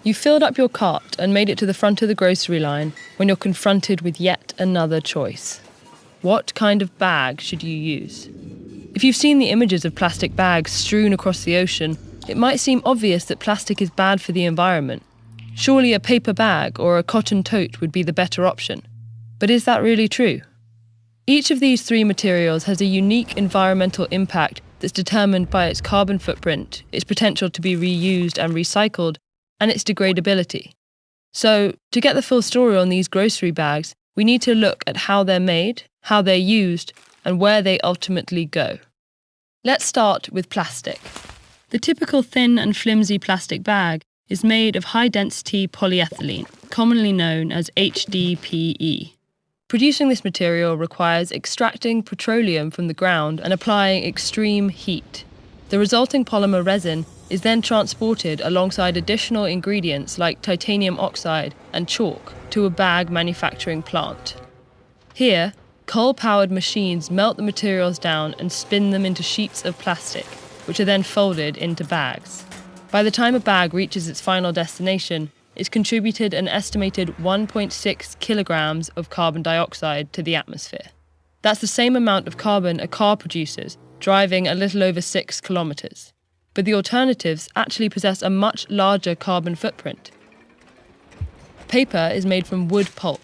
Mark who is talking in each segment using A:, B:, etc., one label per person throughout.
A: You filled up your cart and made it to the front of the grocery line when you're confronted with yet another choice. What kind of bag should you use? If you've seen the images of plastic bags strewn across the ocean, it might seem obvious that plastic is bad for the environment. Surely a paper bag or a cotton tote would be the better option. But is that really true? Each of these three materials has a unique environmental impact that's determined by its carbon footprint, its potential to be reused and recycled, and its degradability. So, to get the full story on these grocery bags, we need to look at how they're made, how they're used, and where they ultimately go. Let's start with plastic. The typical thin and flimsy plastic bag is made of high-density polyethylene, commonly known as HDPE. Producing this material requires extracting petroleum from the ground and applying extreme heat. The resulting polymer resin is then transported alongside additional ingredients like titanium oxide and chalk to a bag manufacturing plant. Here, coal-powered machines melt the materials down and spin them into sheets of plastic, which are then folded into bags. By the time a bag reaches its final destination, it's contributed an estimated 1.6 kilograms of carbon dioxide to the atmosphere. That's the same amount of carbon a car produces, driving a little over 6 kilometers. But the alternatives actually possess a much larger carbon footprint. Paper is made from wood pulp,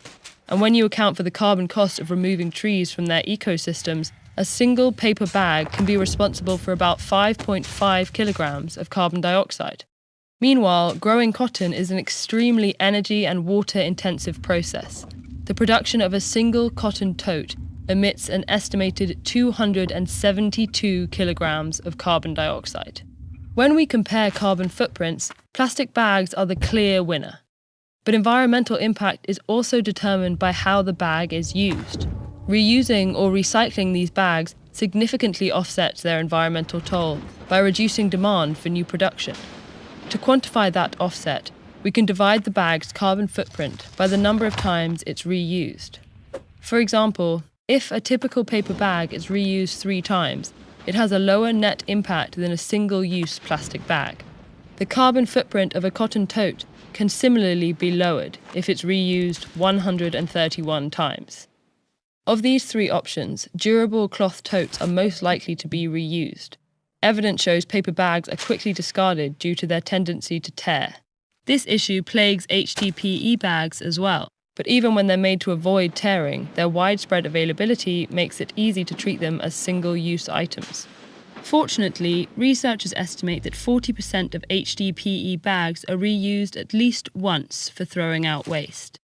A: and when you account for the carbon cost of removing trees from their ecosystems, a single paper bag can be responsible for about 5.5 kilograms of carbon dioxide. Meanwhile, growing cotton is an extremely energy and water-intensive process. The production of a single cotton tote emits an estimated 272 kilograms of carbon dioxide. When we compare carbon footprints, plastic bags are the clear winner. But environmental impact is also determined by how the bag is used. Reusing or recycling these bags significantly offsets their environmental toll by reducing demand for new production. To quantify that offset, we can divide the bag's carbon footprint by the number of times it's reused. For example, if a typical paper bag is reused 3 times, it has a lower net impact than a single-use plastic bag. The carbon footprint of a cotton tote can similarly be lowered if it's reused 131 times. Of these 3 options, durable cloth totes are most likely to be reused. Evidence shows paper bags are quickly discarded due to their tendency to tear. This issue plagues HDPE bags as well, but even when they're made to avoid tearing, their widespread availability makes it easy to treat them as single-use items. Fortunately, researchers estimate that 40% of HDPE bags are reused at least once for throwing out waste.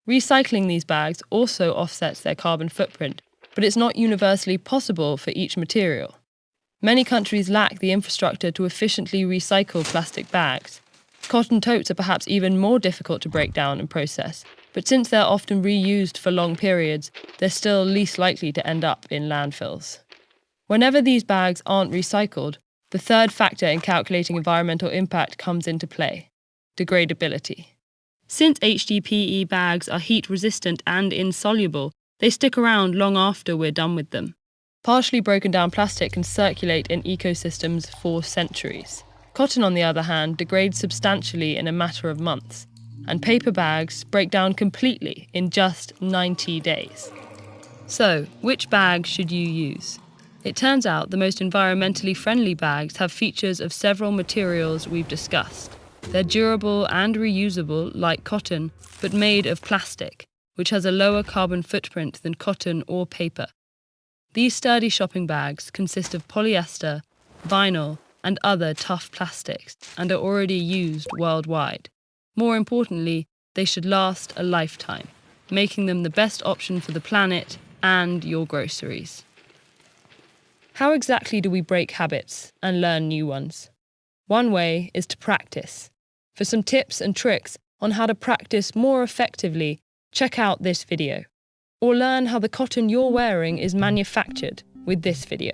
A: Recycling these bags also offsets their carbon footprint, but it's not universally possible for each material. Many countries lack the infrastructure to efficiently recycle plastic bags. Cotton totes are perhaps even more difficult to break down and process, but since they're often reused for long periods, they're still least likely to end up in landfills. Whenever these bags aren't recycled, the third factor in calculating environmental impact comes into play: degradability. Since HDPE bags are heat-resistant and insoluble, they stick around long after we're done with them. Partially broken down plastic can circulate in ecosystems for centuries. Cotton, on the other hand, degrades substantially in a matter of months, and paper bags break down completely in just 90 days. So, which bag should you use? It turns out the most environmentally friendly bags have features of several materials we've discussed. They're durable and reusable, like cotton, but made of plastic, which has a lower carbon footprint than cotton or paper. These sturdy shopping bags consist of polyester, vinyl, and other tough plastics, and are already used worldwide. More importantly, they should last a lifetime, making them the best option for the planet and your groceries. How exactly do we break habits and learn new ones? One way is to practice. For some tips and tricks on how to practice more effectively, check out this video. Or learn how the cotton you're wearing is manufactured with this video.